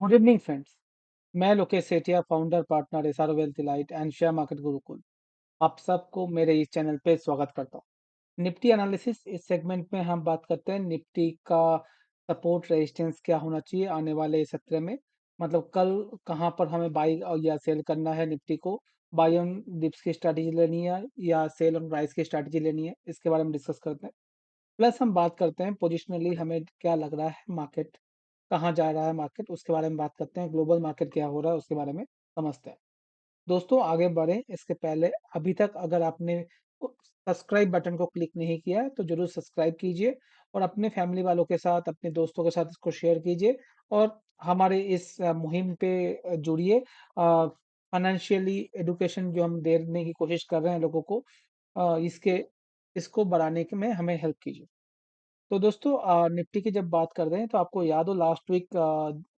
Good evening friends. मैं Lokesh Sethia, founder partner SR wealth elite and share market Gurukul. आप सबको मेरे इस चैनल पे स्वागत करता हूँ। निफ्टी एनालिसिस इस सेगमेंट में हम बात करते हैं निफ्टी का सपोर्ट रेजिस्टेंस क्या होना चाहिए आने वाले सत्र में। मतलब कल कहाँ पर हमें बाई या सेल करना है निफ्टी को। बाई ऑन डिप्स की स्ट्रैटेजी लेनी है या सेल ऑन प्राइस की स्ट्रैटेजी लेनी है, इसके बारे में डिस्कस करते हैं। प्लस हम बात करते हैं पोजिशनली हमें क्या लग रहा है, मार्केट कहाँ जा रहा है, मार्केट उसके बारे में बात करते हैं। ग्लोबल मार्केट क्या हो रहा है उसके बारे में समझते हैं। दोस्तों आगे बढ़ें इसके पहले अभी तक अगर आपने सब्सक्राइब बटन को क्लिक नहीं किया है तो जरूर सब्सक्राइब कीजिए और अपने फैमिली वालों के साथ, अपने दोस्तों के साथ इसको शेयर कीजिए और हमारे इस मुहिम पे जुड़िए। फाइनेंशियली एडुकेशन जो हम देने की कोशिश कर रहे हैं लोगों को, इसके इसको बढ़ाने के में हमें हेल्प कीजिए। तो दोस्तों निफ्टी की जब बात कर रहे हैं तो आपको याद हो लास्ट वीक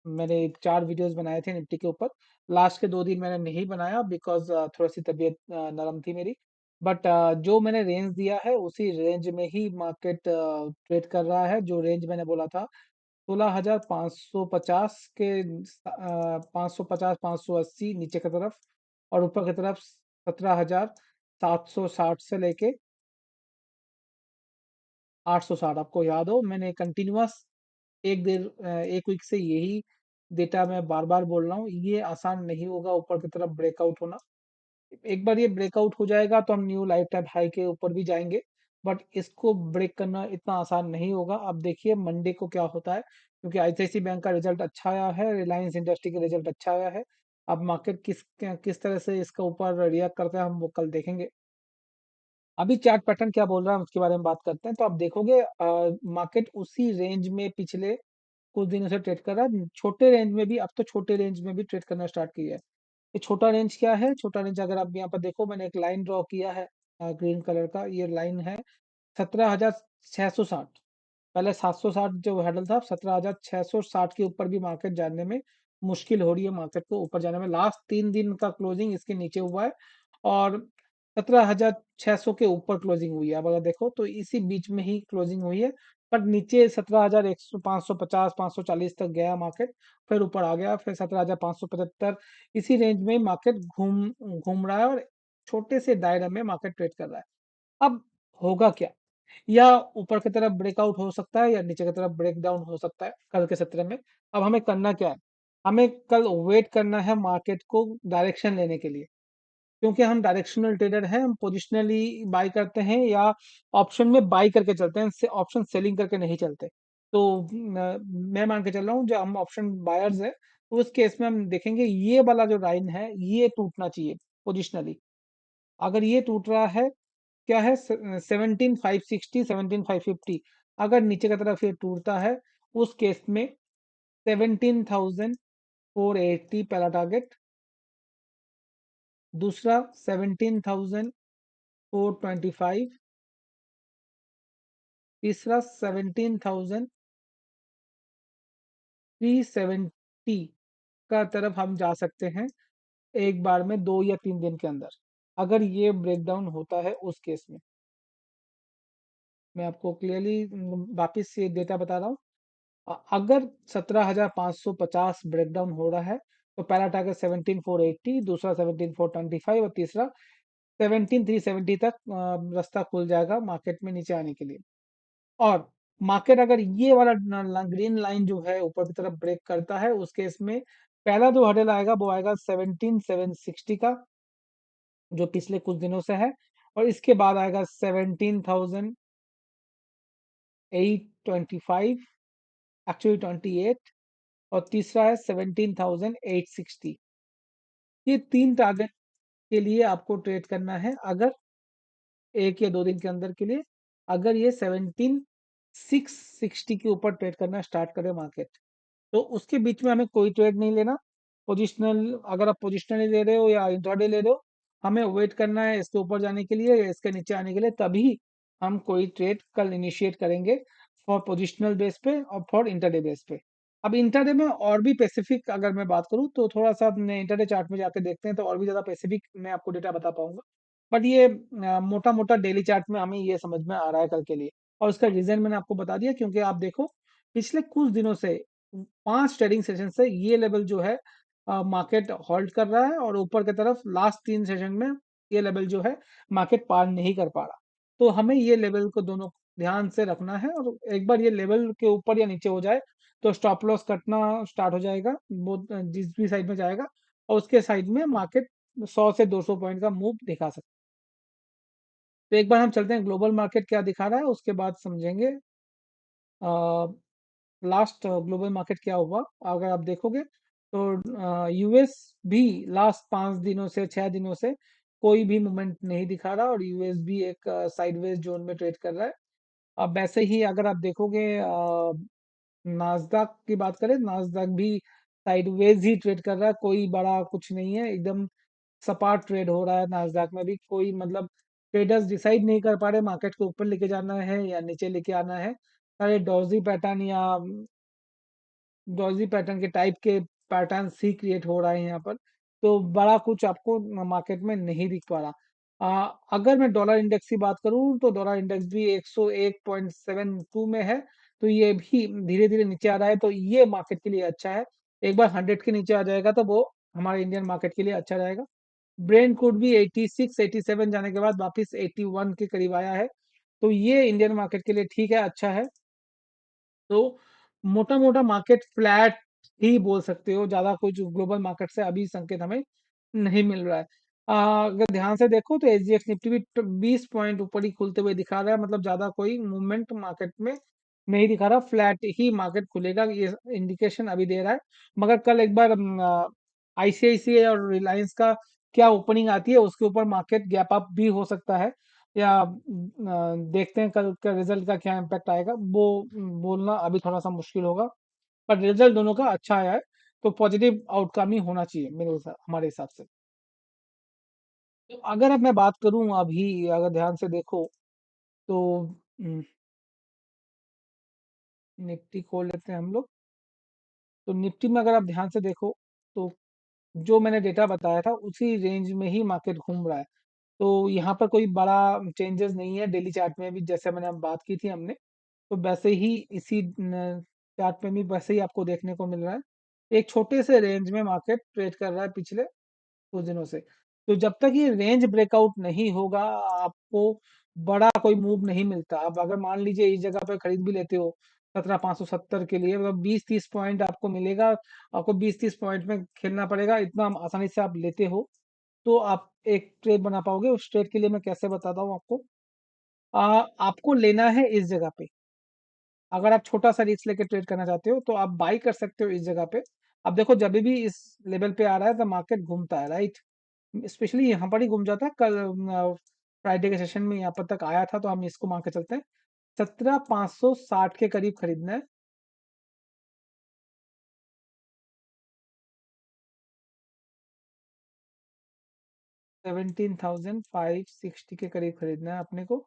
मैंने 4 वीडियोस बनाए थे निफ्टी के ऊपर। लास्ट के 2 दिन मैंने नहीं बनाया बिकॉज थोड़ी सी तबीयत नरम थी मेरी। बट जो मैंने रेंज दिया है उसी रेंज में ही मार्केट ट्रेड कर रहा है। जो रेंज मैंने बोला था 16,550 के 550 580 नीचे की तरफ और ऊपर की तरफ 17,760 से लेके 860। आपको याद हो मैंने कंटिन्यूअस एक वीक से यही डेटा मैं बार बार बोल रहा हूँ। ये आसान नहीं होगा ऊपर की तरफ ब्रेकआउट होना। एक बार ये ब्रेकआउट हो जाएगा तो हम न्यू लाइफ टाइम हाई के ऊपर भी जाएंगे। बट इसको ब्रेक करना इतना आसान नहीं होगा। अब देखिए मंडे को क्या होता है, क्योंकि आईसीआईसी बैंक का रिजल्ट अच्छा आया है, रिलायंस इंडस्ट्री का रिजल्ट अच्छा आया है। अब मार्केट किस किस तरह से इसके ऊपर रिएक्ट करता है हम वो कल देखेंगे। अभी चार्ट पैटर्न क्या बोल रहा है उसके बारे में बात करते हैं। तो आप देखोगे मार्केट उसी रेंज में पिछले कुछ दिनों से ट्रेड कर रहा है। छोटे रेंज में भी, अब तो छोटे रेंज में भी ट्रेड करना स्टार्ट किया है। ये छोटा रेंज क्या है? छोटा रेंज अगर आप यहाँ पर देखो, मैंने एक लाइन ड्रॉ किया है ग्रीन कलर का। ये लाइन है 17,660। पहले 760 जो हैंडल था, 17,660 के ऊपर भी मार्केट जाने में मुश्किल हो रही है। मार्केट को ऊपर जाने में लास्ट 3 दिन का क्लोजिंग इसके नीचे हुआ है और 17,600 के ऊपर क्लोजिंग हुई है। अब अगर देखो तो इसी बीच में ही क्लोजिंग हुई है। पर नीचे 17,100 550 540 तक गया मार्केट, फिर ऊपर आ गया, फिर 17,575। इसी रेंज में मार्केट घूम घूम रहा है और छोटे से दायरे में मार्केट ट्रेड कर रहा है। अब होगा क्या? या ऊपर की तरफ ब्रेकआउट हो सकता है या नीचे की तरफ ब्रेक डाउन हो सकता है कल के सत्र में। अब हमें करना क्या है? हमें कल वेट करना है मार्केट को डायरेक्शन लेने के लिए, क्योंकि हम डायरेक्शनल ट्रेडर हैं। हम पोजिशनली बाई करते हैं या ऑप्शन में बाई करके चलते हैं, से ऑप्शन सेलिंग करके नहीं चलते। तो मैं मान के चल रहा हूँ जो हम ऑप्शन बायर्स है, तो उस केस में हम देखेंगे ये वाला जो लाइन है ये टूटना चाहिए पोजिशनली। अगर ये टूट रहा है, क्या है 17,560 17,550, अगर नीचे की तरफ ये टूटता है उस केस में 17,480 पहला टारगेट, दूसरा 17,425, तीसरा 17,370 का तरफ हम जा सकते हैं एक बार में 2 या 3 दिन के अंदर, अगर ये ब्रेकडाउन होता है उस केस में। मैं आपको क्लियरली वापिस से डेटा बता रहा हूँ। अगर 17,550 ब्रेकडाउन हो रहा है तो पहला टारगेट 17,480, दूसरा 17,425 और तीसरा 17,370 तक रास्ता खुल जाएगा मार्केट में नीचे आने के लिए। और मार्केट अगर ये वाला ग्रीन लाइन जो है ऊपर की तरफ ब्रेक करता है उस केस में पहला जो हर्डल आएगा वो आएगा 17,760 का, जो पिछले कुछ दिनों से है। और इसके बाद आएगा 17,825, एक्चुअली 28, और तीसरा है 17,860। ये 3 टारगेट के लिए आपको ट्रेड करना है अगर 1 या 2 दिन के अंदर के लिए। अगर ये 17,660 के ऊपर ट्रेड करना स्टार्ट करे मार्केट, तो उसके बीच में हमें कोई ट्रेड नहीं लेना। पोजिशनल, अगर आप पोजिशनली ले रहे हो या इंट्राडे ले रहे हो, हमें वेट करना है इसके ऊपर जाने के लिए या इसके नीचे आने के लिए, तभी हम कोई ट्रेड कल इनिशिएट करेंगे फॉर पोजिशनल बेस पे और फॉर इंटरडे बेस पे। अब इंटरडे में और भी स्पेसिफिक अगर मैं बात करूं तो थोड़ा सा अपने इंटरडे चार्ट में जाके देखते हैं तो और भी ज्यादा स्पेसिफिक मैं आपको डेटा बता पाऊंगा। बट ये मोटा मोटा डेली चार्ट में हमें ये समझ में आ रहा है कल के लिए। और उसका रीजन मैंने आपको बता दिया, क्योंकि आप देखो पिछले कुछ दिनों से 5 ट्रेडिंग सेशन से ये लेवल जो है मार्केट होल्ड कर रहा है, और ऊपर की तरफ लास्ट 3 सेशन में ये लेवल जो है मार्केट पार नहीं कर पा रहा। तो हमें ये लेवल को दोनों ध्यान से रखना है, और एक बार ये लेवल के ऊपर या नीचे हो जाए तो स्टॉप लॉस कटना स्टार्ट हो जाएगा, वो जिस भी साइड में जाएगा, और उसके साइड में मार्केट 100 से 200 पॉइंट का मूव दिखा सकता है। तो एक बार हम चलते हैं ग्लोबल मार्केट क्या दिखा रहा है, उसके बाद समझेंगे लास्ट ग्लोबल मार्केट क्या हुआ। अगर आप देखोगे तो यूएस भी लास्ट 5 दिनों से 6 दिनों से कोई भी मूवमेंट नहीं दिखा रहा, और यूएस भी एक साइडवेज जोन में ट्रेड कर रहा है। अब वैसे ही अगर आप देखोगे नास्दाक की बात करें, नास्दाक भी साइडवेज ही ट्रेड कर रहा है, कोई बड़ा कुछ नहीं है, एकदम सपाट ट्रेड हो रहा है। नास्दाक में भी कोई मतलब ट्रेडर्स डिसाइड नहीं कर पा रहे मार्केट को ऊपर लेके जाना है या नीचे लेके आना है। सारे डॉजी पैटर्न या डॉजी पैटर्न के टाइप के पैटर्न सी क्रिएट हो रहे हैं यहाँ पर। तो बड़ा कुछ आपको मार्केट में नहीं दिख पा रहा। अगर मैं डॉलर इंडेक्स की बात करूं तो डॉलर इंडेक्स भी 101.72 में है। तो ये भी धीरे धीरे नीचे आ रहा है, तो ये मार्केट के लिए अच्छा है। एक बार 100 के नीचे आ जाएगा तो वो हमारे इंडियन मार्केट के लिए अच्छा रहेगा। ब्रेंट क्रूड भी 86 87 जाने के बाद वापस 81 के करीब आया है। तो ये इंडियन मार्केट के लिए ठीक है, अच्छा है। तो मोटा मोटा मार्केट फ्लैट ही बोल सकते हो, ज्यादा कुछ ग्लोबल मार्केट से अभी संकेत हमें नहीं मिल रहा है। अगर ध्यान से देखो तो एसजीएक्स निफ्टी भी 20 पॉइंट ऊपर ही खुलते हुए दिखा रहा है, मतलब ज्यादा कोई मूवमेंट मार्केट में नहीं दिखा रहा, फ्लैट ही मार्केट खुलेगा ये इंडिकेशन अभी दे रहा है। मगर कल एक बार आईसीआईसीआई और रिलायंस का क्या ओपनिंग आती है, उसके ऊपर मार्केट गैप अप भी हो सकता है, या देखते हैं कल का रिजल्ट का क्या इम्पैक्ट आएगा, वो बोलना अभी थोड़ा सा मुश्किल होगा। पर रिजल्ट दोनों का अच्छा आया है, तो पॉजिटिव आउटकम ही होना चाहिए हमारे हिसाब से। तो अगर अब मैं बात करूं अभी, अगर ध्यान से देखो तो निफ्टी खोल लेते हैं हम लोग। तो निफ्टी में अगर आप ध्यान से देखो तो जो मैंने डेटा बताया था उसी रेंज में ही मार्केट घूम रहा है। तो यहाँ पर कोई बड़ा चेंजेस नहीं है, डेली चार्ट में भी जैसे मैंने अब बात की थी हमने, तो वैसे ही इसी चार्ट में भी वैसे ही आपको देखने को मिल रहा है। एक छोटे से रेंज में मार्केट ट्रेड कर रहा है पिछले कुछ दिनों से। तो जब तक ये रेंज ब्रेकआउट नहीं होगा, आपको बड़ा कोई मूव नहीं मिलता। अब अगर मान लीजिए इस जगह पे खरीद भी लेते हो 17,570 के लिए, मतलब 20-30 पॉइंट आपको मिलेगा। आपको 20-30 पॉइंट में खेलना पड़ेगा, इतना आसानी से आप लेते हो तो आप एक ट्रेड बना पाओगे। उस ट्रेड के लिए मैं कैसे बताता हूँ आपको। आपको लेना है इस जगह पे। अगर आप छोटा सा रिस्क लेके ट्रेड करना चाहते हो तो आप बाई कर सकते हो इस जगह पे। अब देखो जब भी इस लेवल पे आ रहा है तो मार्केट घूमता है, राइट। स्पेशली यहाँ पर ही घूम जाता है। कल फ्राइडे के सेशन में यहाँ पर तक आया था, तो हम इसको मान के चलते हैं 17,560 के करीब खरीदना है। 17,560 के करीब खरीदना है अपने को।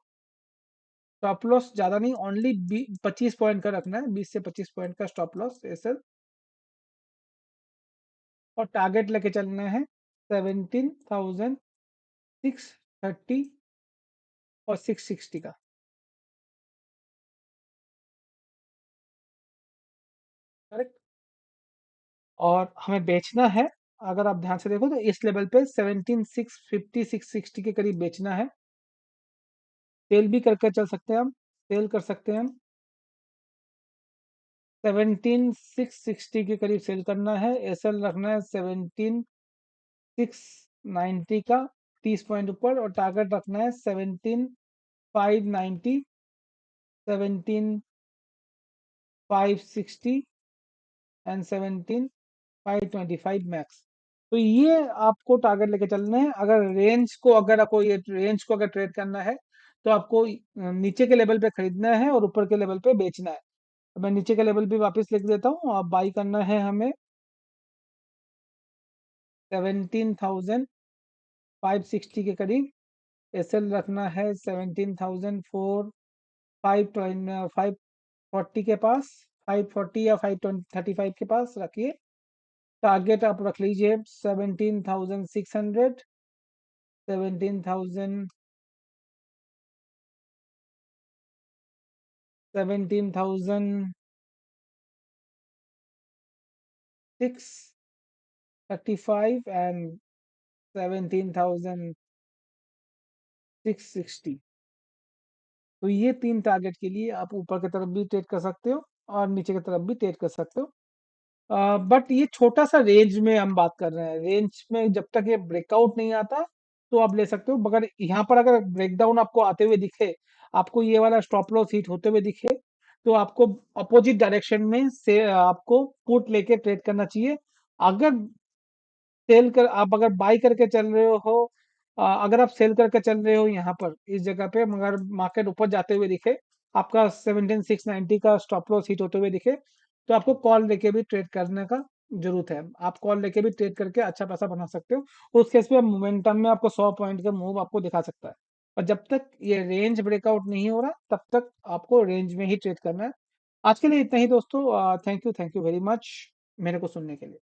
स्टॉप लॉस ज्यादा नहीं, ओनली 25 पॉइंट का रखना है, 20 से 25 पॉइंट का स्टॉप लॉस एसएल। और टारगेट लेके चलना है 17,630 और 660 का। करेक्ट। और हमें बेचना है, अगर आप ध्यान से देखो तो इस लेवल पे 17,650 660 के करीब बेचना है। सेल भी करके चल सकते हैं हम, सेल कर सकते हैं हम। 17,660 के करीब सेल करना है, एसएल रखना है 17,690 का, 30 पॉइंट ऊपर। और टारगेट रखना है 17,590, 17,560 एंड 17,525 मैक्स। तो ये आपको टारगेट लेके चलना है। अगर रेंज को, अगर आपको ये रेंज को अगर ट्रेड करना है तो आपको नीचे के लेवल पे खरीदना है और ऊपर के लेवल पे बेचना है। तो मैं नीचे के लेवल भी वापस लिख देता हूँ। आप बाई करना है हमें 17,560 के करीब। एसएल रखना है 17,540 के पास, 540 या 535 के पास रखिए। टारगेट आप रख लीजिए 17,600, 17,000, 17,000 635 एंड 17,660। तो ये 3 टारगेट के लिए आप ऊपर की तरफ भी ट्रेड कर सकते हो और नीचे की तरफ भी ट्रेड कर सकते हो। बट ये छोटा सा रेंज में हम बात कर रहे हैं, रेंज में जब तक ये ब्रेकआउट नहीं आता तो आप ले सकते हो, मगर यहाँ पर अगर ब्रेकडाउन आपको आते हुए दिखे, आपको ये वाला स्टॉप लॉस हिट होते हुए दिखे, तो आपको अपोजिट डायरेक्शन में से आपको पुट लेके ट्रेड करना चाहिए। अगर सेल कर आप अगर बाई करके चल रहे हो, अगर आप सेल करके चल रहे हो यहाँ पर इस जगह पे, मगर मार्केट ऊपर जाते हुए दिखे, आपका 17,690 का स्टॉप लॉस हिट होते हुए दिखे, तो आपको कॉल लेके भी ट्रेड करने का जरूरत है। आप कॉल लेके भी ट्रेड करके अच्छा पैसा बना सकते हो। उस केस में मोमेंटम में आपको 100 पॉइंट का मूव आपको दिखा सकता है। और जब तक ये रेंज ब्रेकआउट नहीं हो रहा, तब तक आपको रेंज में ही ट्रेड करना है। आज के लिए इतना ही दोस्तों। थैंक यू वेरी मच मेरे को सुनने के लिए।